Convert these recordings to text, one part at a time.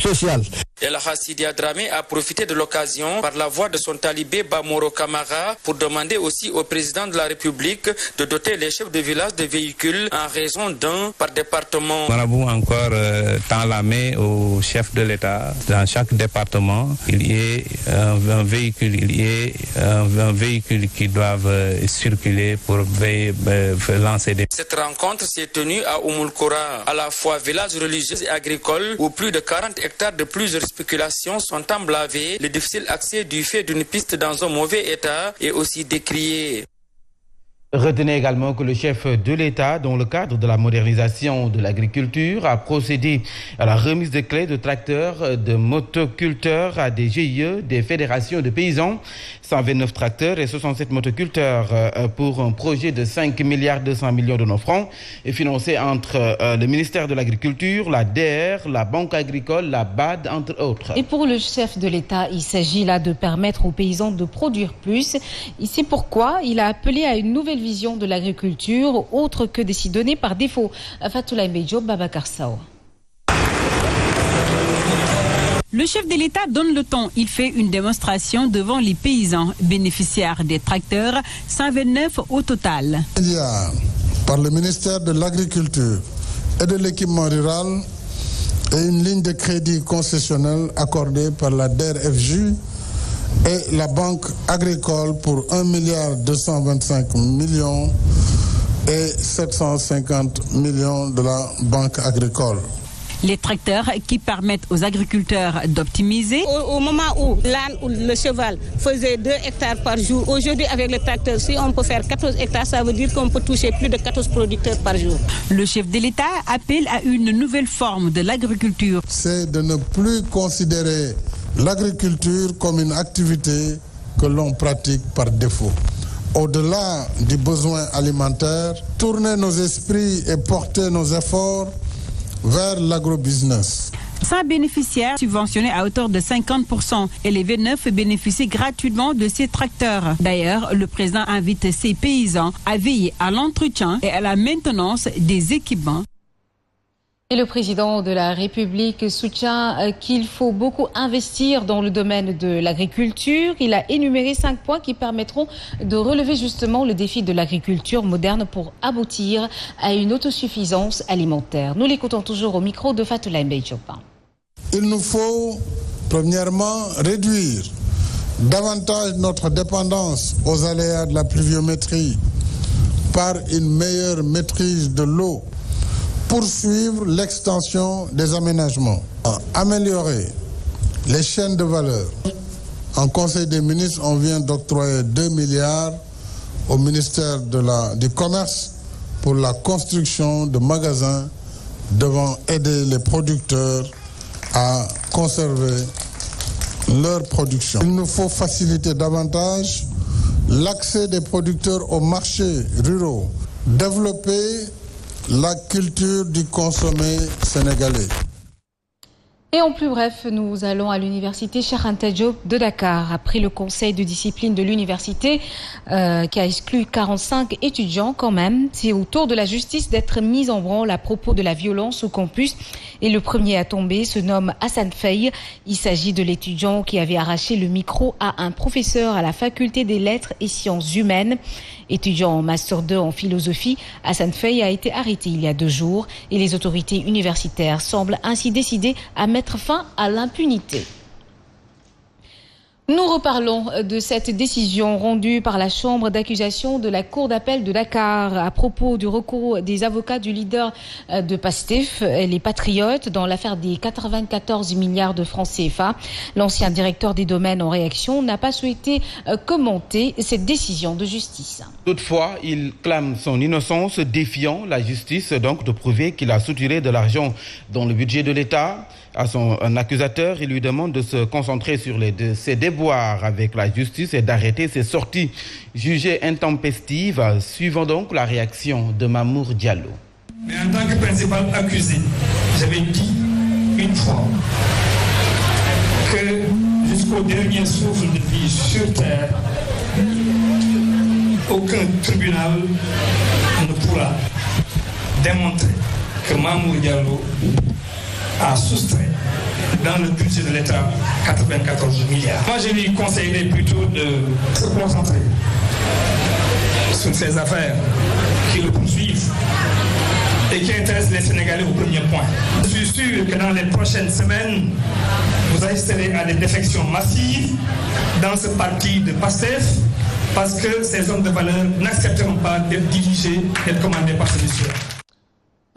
sociale. El Hassidi Dramé a profité de l'occasion par la voix de son talibé Bamoro Kamara pour demander aussi au président de la République de doter les chefs de village de véhicules en raison d'un par département. Marabout encore tend la main au chef de l'État. Dans chaque département, il y ait un véhicule qui doivent circuler pour lancer des... Cette rencontre s'est tenue à Oumoulkoura, à la fois village religieux et agricole, où plus de 40 hectares de plusieurs spéculations sont emblavées. Le difficile accès du fait d'une piste dans un mauvais état est aussi décrié. Retenez également que le chef de l'État, dans le cadre de la modernisation de l'agriculture, a procédé à la remise de clés de tracteurs, de motoculteurs à des GIE, des fédérations de paysans, 129 tracteurs et 67 motoculteurs pour un projet de 5,2 milliards de nos francs et financé entre le ministère de l'Agriculture, la DR, la Banque agricole, la BAD, entre autres. Et pour le chef de l'État, il s'agit là de permettre aux paysans de produire plus. C'est pourquoi il a appelé à une nouvelle vision de l'agriculture, autre que de s'y donner par défaut. Fatoula Mbedjo, Babacar Sao. Le chef de l'État donne le ton. Il fait une démonstration devant les paysans bénéficiaires des tracteurs, 129 au total. Il y a, par le ministère de l'Agriculture et de l'Équipement rural, et une ligne de crédit concessionnel accordée par la DRFJ et la Banque agricole pour 1,225 milliard et 750 millions de la Banque agricole. Les tracteurs qui permettent aux agriculteurs d'optimiser. Au moment où l'âne ou le cheval faisait 2 hectares par jour, aujourd'hui avec le tracteur, si on peut faire 14 hectares, ça veut dire qu'on peut toucher plus de 14 producteurs par jour. Le chef de l'État appelle à une nouvelle forme de l'agriculture. C'est de ne plus considérer l'agriculture comme une activité que l'on pratique par défaut. Au-delà du besoin alimentaire, tourner nos esprits et porter nos efforts vers l'agrobusiness. 100 bénéficiaires subventionnés à hauteur de 50% et les 29 bénéficient gratuitement de ces tracteurs. D'ailleurs, le président invite ces paysans à veiller à l'entretien et à la maintenance des équipements. Et le président de la République soutient qu'il faut beaucoup investir dans le domaine de l'agriculture. Il a énuméré 5 points qui permettront de relever justement le défi de l'agriculture moderne pour aboutir à une autosuffisance alimentaire. Nous l'écoutons toujours au micro de Fatoula Mbedjo. Il nous faut, premièrement, réduire davantage notre dépendance aux aléas de la pluviométrie par une meilleure maîtrise de l'eau. Poursuivre l'extension des aménagements, améliorer les chaînes de valeur. En Conseil des ministres, on vient d'octroyer 2 milliards au ministère du Commerce pour la construction de magasins devant aider les producteurs à conserver leur production. Il nous faut faciliter davantage l'accès des producteurs aux marchés ruraux, développer la culture du consommé sénégalais. Et en plus bref, nous allons à l'université Cheikh Anta Diop de Dakar. Après le conseil de discipline de l'université qui a exclu 45 étudiants quand même, c'est au tour de la justice d'être mise en branle à propos de la violence au campus. Et le premier à tomber se nomme Hassan Faye. Il s'agit de l'étudiant qui avait arraché le micro à un professeur à la faculté des lettres et sciences humaines. Étudiant en master 2 en philosophie, Hassan Faye a été arrêté il y a 2 jours et les autorités universitaires semblent ainsi décidées à mettre fin à l'impunité. Nous reparlons de cette décision rendue par la chambre d'accusation de la Cour d'appel de Dakar à propos du recours des avocats du leader de PASTEF, les Patriotes, dans l'affaire des 94 milliards de francs CFA. L'ancien directeur des domaines en réaction n'a pas souhaité commenter cette décision de justice. Toutefois, il clame son innocence, défiant la justice donc de prouver qu'il a soutiré de l'argent dans le budget de l'État. À son accusateur, il lui demande de se concentrer sur ses déboires avec la justice et d'arrêter ses sorties jugées intempestives, suivant donc la réaction de Mamour Diallo. Mais en tant que principal accusé, j'avais dit une fois que jusqu'au dernier souffle de vie sur terre, aucun tribunal ne pourra démontrer que Mamour Diallo a soustrait dans le budget de l'État, 94 milliards. Moi, je lui conseillerais plutôt de se concentrer sur ces affaires qui le poursuivent et qui intéressent les Sénégalais au premier point. Je suis sûr que dans les prochaines semaines, vous assisterez à des défections massives dans ce parti de PASTEF parce que ces hommes de valeur n'accepteront pas d'être dirigés, d'être commandés par ce monsieur.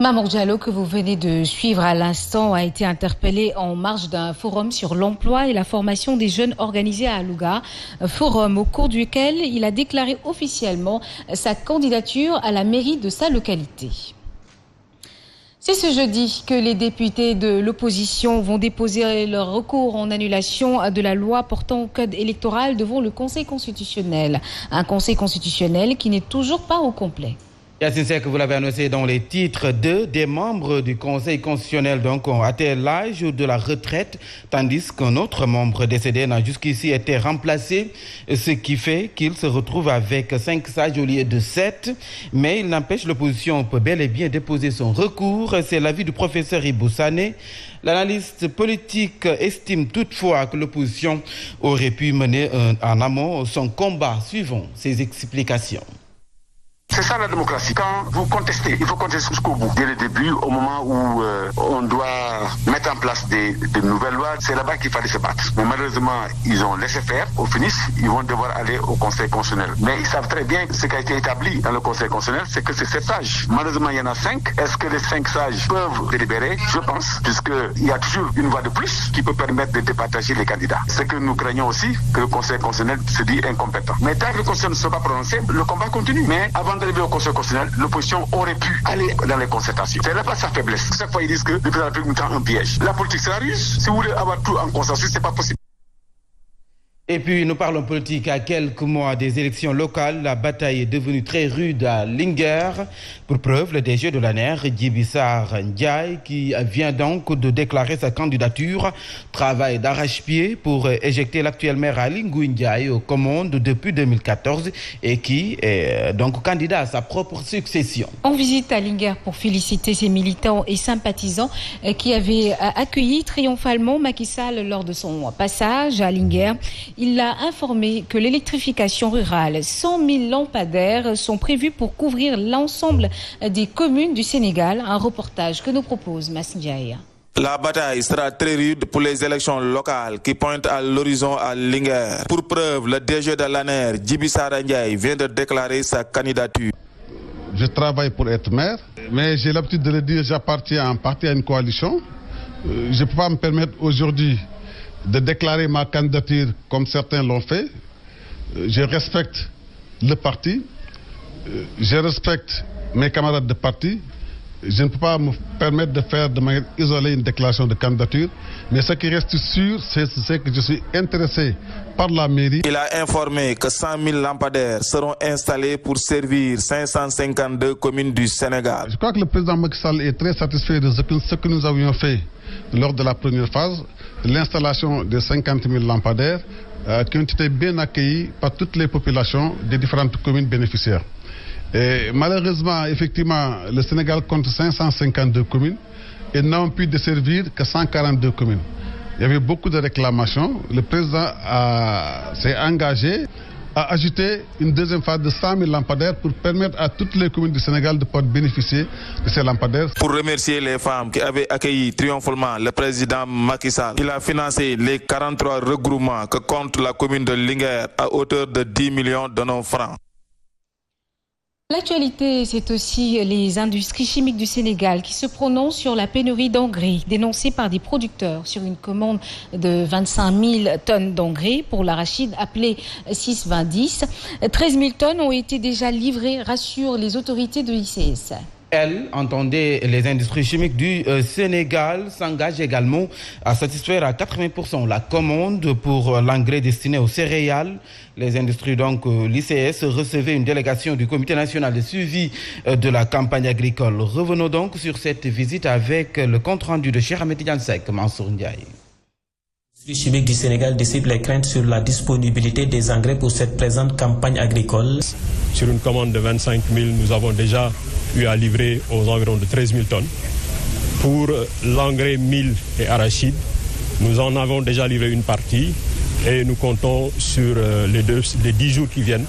Mamour Diallo, que vous venez de suivre à l'instant, a été interpellé en marge d'un forum sur l'emploi et la formation des jeunes organisé à Louga. Un forum au cours duquel il a déclaré officiellement sa candidature à la mairie de sa localité. C'est ce jeudi que les députés de l'opposition vont déposer leur recours en annulation de la loi portant au code électoral devant le Conseil constitutionnel. Un Conseil constitutionnel qui n'est toujours pas au complet. Yacine Seck, vous l'avez annoncé dans les titres, des membres du Conseil constitutionnel ont atteint l'âge de la retraite, tandis qu'un autre membre décédé n'a jusqu'ici été remplacé, ce qui fait qu'il se retrouve avec 5 sages au lieu de 7. Mais il n'empêche, l'opposition peut bel et bien déposer son recours. C'est l'avis du professeur Ibou Sané. L'analyste politique estime toutefois que l'opposition aurait pu mener en amont son combat. Suivons ses explications. C'est ça la démocratie. Quand vous contestez, il faut contester jusqu'au bout. Dès le début, au moment où on doit mettre en place des nouvelles lois, c'est là-bas qu'il fallait se battre. Mais malheureusement, ils ont laissé faire. Au finish, ils vont devoir aller au Conseil constitutionnel. Mais ils savent très bien que ce qui a été établi dans le Conseil constitutionnel, c'est que c'est 7 sages. Malheureusement, il y en a 5. Est-ce que les 5 sages peuvent délibérer? Je pense, puisqu'il y a toujours une voie de plus qui peut permettre de départager les candidats. Ce que nous craignons aussi, que le Conseil constitutionnel se dit incompétent. Mais tant que le Conseil ne sera pas prononcé, le combat continue. Mais avant d'arriver au Conseil constitutionnel, l'opposition aurait pu aller dans les concertations. C'est là pas sa faiblesse. Chaque fois, ils disent que le président de la République nous tend un piège. La politique, c'est la ruse. Si vous voulez avoir tout en consensus, c'est pas possible. Et puis, nous parlons politique. À quelques mois des élections locales, la bataille est devenue très rude à Linguère. Pour preuve, le DG de l'ANER, Djiby Sarr Ndiaye, qui vient donc de déclarer sa candidature, travaille d'arrache-pied pour éjecter l'actuel maire Ali Ngouille Ndiaye aux commandes depuis 2014 et qui est donc candidat à sa propre succession. En visite à Linguère pour féliciter ses militants et sympathisants qui avaient accueilli triomphalement Macky Sall lors de son passage à Linguère. Il a informé que l'électrification rurale, 100 000 lampadaires sont prévus pour couvrir l'ensemble des communes du Sénégal. Un reportage que nous propose Mass Ndiaye. La bataille sera très rude pour les élections locales qui pointent à l'horizon à Linguère. Pour preuve, le DG de l'ANER, Djiby Sarr Ndiaye, vient de déclarer sa candidature. Je travaille pour être maire, mais j'ai l'habitude de le dire, j'appartiens en partie à une coalition. Je ne peux pas me permettre aujourd'hui de déclarer ma candidature comme certains l'ont fait. Je respecte le parti, je respecte mes camarades de parti. Je ne peux pas me permettre de faire de manière isolée une déclaration de candidature. Mais ce qui reste sûr, c'est que je suis intéressé par la mairie. Il a informé que 100 000 lampadaires seront installés pour servir 552 communes du Sénégal. Je crois que le président Macky Sall est très satisfait de ce que nous avions fait lors de la première phase, l'installation de 50 000 lampadaires qui ont été bien accueillis par toutes les populations des différentes communes bénéficiaires. Et malheureusement, effectivement, le Sénégal compte 552 communes et n'ont pu desservir que 142 communes. Il y avait beaucoup de réclamations. Le président s'est engagé à ajouter une deuxième phase de 100 000 lampadaires pour permettre à toutes les communes du Sénégal de pouvoir bénéficier de ces lampadaires. Pour remercier les femmes qui avaient accueilli triomphalement le président Macky Sall, il a financé les 43 regroupements que compte la commune de Linguère à hauteur de 10 millions de francs. L'actualité, c'est aussi les industries chimiques du Sénégal qui se prononcent sur la pénurie d'engrais dénoncée par des producteurs sur une commande de 25 000 tonnes d'engrais pour l'arachide appelé 6-20-10. 13 000 tonnes ont été déjà livrées, rassurent les autorités de l'ICS. Elle, entendez, les industries chimiques du Sénégal s'engagent également à satisfaire à 80% la commande pour l'engrais destiné aux céréales. Les industries, donc l'ICS, recevaient une délégation du Comité national de suivi de la campagne agricole. Revenons donc sur cette visite avec le compte-rendu de Cheikh Ahmed Tidiane Seck, Mansour Ndiaye. L'industrie chimique du Sénégal dissipe les craintes sur la disponibilité des engrais pour cette présente campagne agricole. Sur une commande de 25 000, nous avons déjà eu à livrer aux environs de 13 000 tonnes. Pour l'engrais mil et arachide, Nous en avons déjà livré une partie et nous comptons sur les 10 jours qui viennent,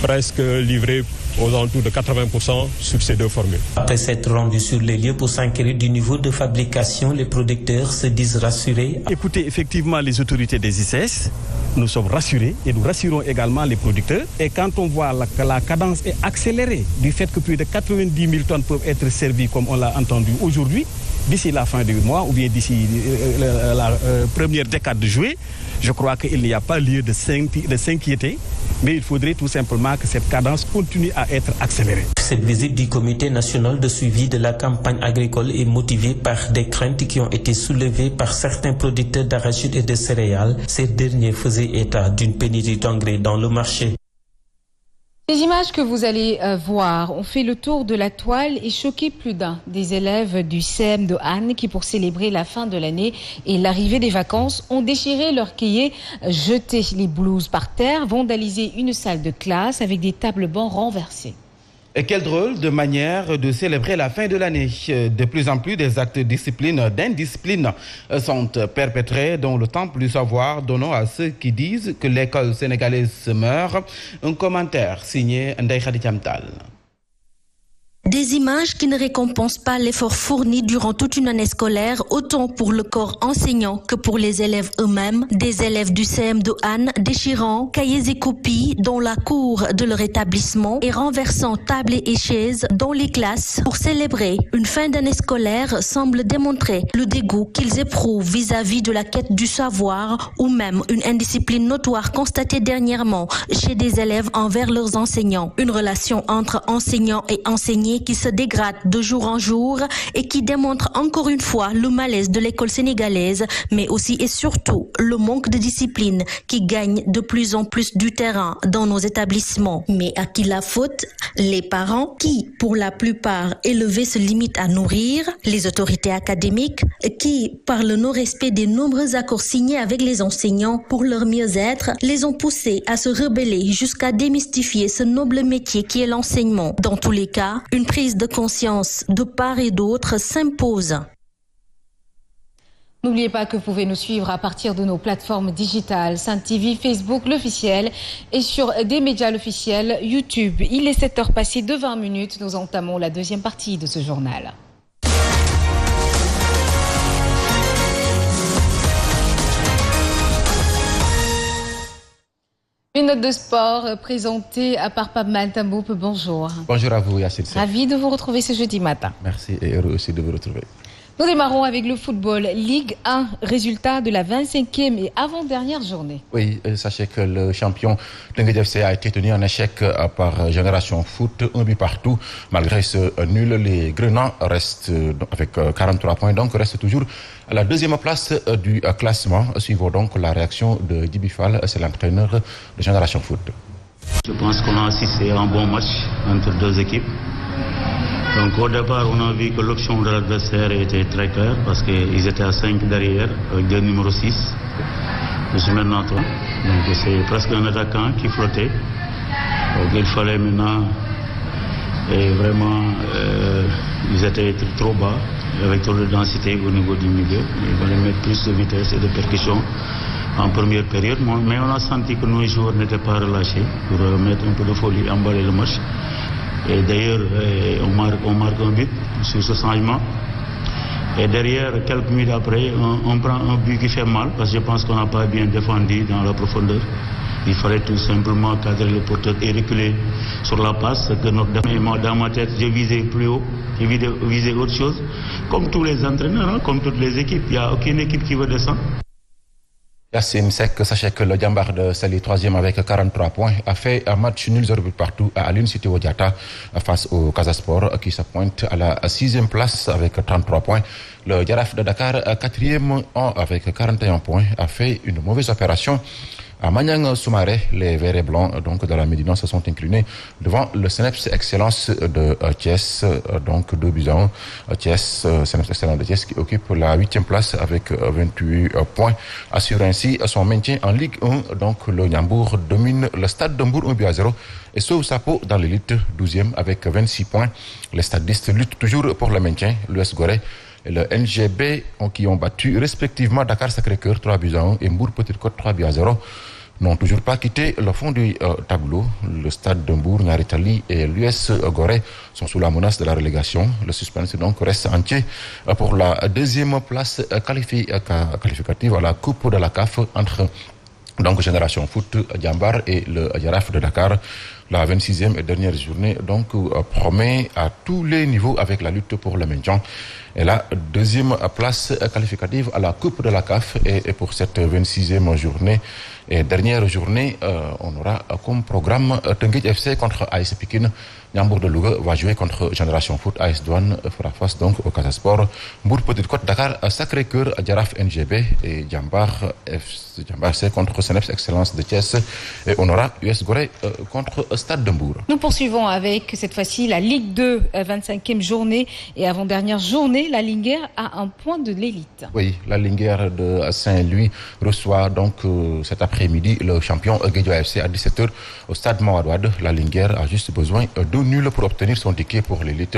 presque livrés aux alentours de 80% sur ces 2 formules. Après s'être rendu sur les lieux pour s'enquérir du niveau de fabrication, les producteurs se disent rassurés. Écoutez effectivement les autorités des ICS, nous sommes rassurés et nous rassurons également les producteurs. Et quand on voit que la cadence est accélérée du fait que plus de 90 000 tonnes peuvent être servies comme on l'a entendu aujourd'hui, d'ici la fin du mois ou bien d'ici la première décade de juillet, je crois qu'il n'y a pas lieu de s'inquiéter, mais il faudrait tout simplement que cette cadence continue à être accélérée. Cette visite du comité national de suivi de la campagne agricole est motivée par des craintes qui ont été soulevées par certains producteurs d'arachides et de céréales. Ces derniers faisaient état d'une pénurie d'engrais dans le marché. Les images que vous allez voir ont fait le tour de la toile et choqué plus d'un des élèves du CM de Hann qui, pour célébrer la fin de l'année et l'arrivée des vacances, ont déchiré leurs cahiers, jeté les blouses par terre, vandalisé une salle de classe avec des tables bancs renversées. Et quelle drôle de manière de célébrer la fin de l'année. De plus en plus, des actes d'indiscipline sont perpétrés dans le temple du savoir, donnant à ceux qui disent que l'école sénégalaise se meurt. Un commentaire signé Ndeye Khady Thiam-Tall. Des images qui ne récompensent pas l'effort fourni durant toute une année scolaire, autant pour le corps enseignant que pour les élèves eux-mêmes. Des élèves du CM de Hann déchirant cahiers et copies dans la cour de leur établissement et renversant tables et chaises dans les classes pour célébrer une fin d'année scolaire semble démontrer le dégoût qu'ils éprouvent vis-à-vis de la quête du savoir ou même une indiscipline notoire constatée dernièrement chez des élèves envers leurs enseignants. Une relation entre enseignants et enseignés qui se dégrade de jour en jour et qui démontre encore une fois le malaise de l'école sénégalaise, mais aussi et surtout le manque de discipline qui gagne de plus en plus du terrain dans nos établissements. Mais à qui la faute? Les parents qui, pour la plupart, élevés se limitent à nourrir, les autorités académiques qui, par le non-respect des nombreux accords signés avec les enseignants pour leur mieux-être, les ont poussés à se rebeller jusqu'à démystifier ce noble métier qui est l'enseignement. Dans tous les cas, une prise de conscience de part et d'autre s'impose. N'oubliez pas que vous pouvez nous suivre à partir de nos plateformes digitales, Sen TV, Facebook, l'officiel, et sur des médias l'officiel, YouTube. Il est 7h passées de 20 minutes. Nous entamons la deuxième partie de ce journal. Une note de sport présentée par Pape Maltamboup. Bonjour. Bonjour à vous, Yacine. Ravi de vous retrouver ce jeudi matin. Merci et heureux aussi de vous retrouver. Nous démarrons avec le football. Ligue 1, résultat de la 25e et avant-dernière journée. Oui, sachez que le champion Teungueth FC a été tenu en échec par Génération Foot, 1 but partout. Malgré ce nul, les Grenats restent avec 43 points, donc restent toujours à la deuxième place du classement. Suivons donc la réaction de Djiby Fall, c'est l'entraîneur de Génération Foot. Je pense qu'on a assisté à un bon match entre deux équipes. Donc au départ, on a vu que l'option de l'adversaire était très claire parce qu'ils étaient à 5 derrière avec deux numéros 6. Je suis maintenant 3. Donc c'est presque un attaquant qui flottait. Donc il fallait maintenant, et vraiment, ils étaient trop bas avec trop de densité au niveau du milieu. Il fallait mettre plus de vitesse et de percussion en première période. Mais on a senti que nos joueurs n'étaient pas relâchés pour mettre un peu de folie, emballer le match. Et d'ailleurs, on marque un but sur ce changement. Et derrière, quelques minutes après, on prend un but qui fait mal parce que je pense qu'on n'a pas bien défendu dans la profondeur. Il fallait tout simplement cadrer le porteur et reculer sur la passe. Que dans ma tête, j'ai visé plus haut, j'ai visé autre chose. Comme tous les entraîneurs, comme toutes les équipes, il n'y a aucune équipe qui veut descendre. Yacine Seck, sachez que le Diambar de Saly, 3e avec 43 points, a fait un match nul 0 but partout à Aline Sitoé Diatta face au Casa Sport qui se pointe à la 6e place avec 33 points. Le Jaraaf de Dakar, 4e avec 41 points, a fait une mauvaise opération. À Maniang Soumaré, les Verts et Blancs donc, de la Médina se sont inclinés devant le Seneps Excellence de Thiès, donc 2-1. Thiès, Seneps Excellence de Thiès qui occupe la 8e place avec 28 points, assure ainsi son maintien en Ligue 1. Donc le Niambour domine le Stade de Mbour 1-0 et sauve sa peau dans l'élite, 12e avec 26 points. Les stadistes luttent toujours pour le maintien. L'US Gorée et le NGB qui ont battu respectivement Dakar Sacré-Cœur 3-1 et Mbour Petite Côte 3-0. N'ont toujours pas quitté le fond du tableau. Le stade de Mbour, Niary Tally et l'US Gorée sont sous la menace de la relégation. Le suspense donc reste entier pour la deuxième place qualificative à la Coupe de la CAF entre donc Génération Foot, Diambar et le Jaraaf de Dakar. La 26e et dernière journée donc promet à tous les niveaux avec la lutte pour le maintien. Et la deuxième place qualificative à la Coupe de la CAF. Et pour cette 26e journée et dernière journée, on aura comme programme Teungueth FC contre AS Pikine. Ndiambour de Louga va jouer contre Génération Foot. AS Douane fera face donc au Casa Sport. Mbour Petite Côte, Dakar Sacré-Cœur, Jaraaf NGB et Diambar FC contre Seneps Excellence de Thiès. Et on aura US Gorée contre Stade de Mbour. Nous poursuivons avec cette fois-ci la Ligue 2, 25e journée et avant-dernière journée. La Linguère a un point de l'élite. Oui, la Linguère de Saint-Louis reçoit donc cet après-midi le champion Guédiawaye FC à 17h au stade Mawade Wade. La Linguère a juste besoin de nul pour obtenir son ticket pour l'élite.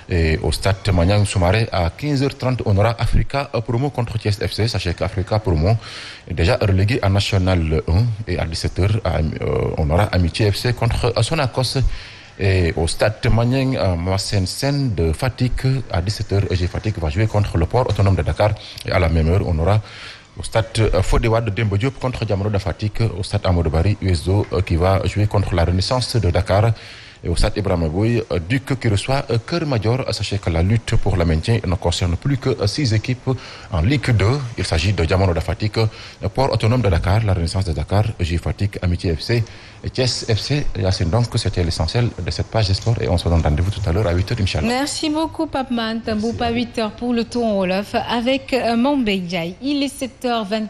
Et au stade Maniang Soumaré à 15h30, on aura Africa Promo contre Thiès FC. Sachez qu'Africa Promo est déjà relégué à National 1 et à 17h, on aura Amitié FC contre Sonacos. Et au stade Maniang Massen de Fatick à 17h, EG Fatick va jouer contre le port autonome de Dakar. Et à la même heure, on aura au stade Fodé Wade de Demba Diop contre Diamaro de Fatick. Au stade Amadou Barry, USO qui va jouer contre la Renaissance de Dakar. Et au stade Ibrahima Boye, Duc qui reçoit Keur Madior. Sachez que la lutte pour le maintien ne concerne plus que 6 équipes en Ligue 2. Il s'agit de Diamano de Fatick, Port Autonome de Dakar, la Renaissance de Dakar, EG Fatick, Amitié FC et Thiès FC. Yacine, donc c'était l'essentiel de cette page de sport et on se donne rendez-vous tout à l'heure à 8h, Inch'Allah. Merci beaucoup, Pape Man. Tamboupa, 8h pour le tour en Wolof avec Mambé Ndiaye. Il est 7h24.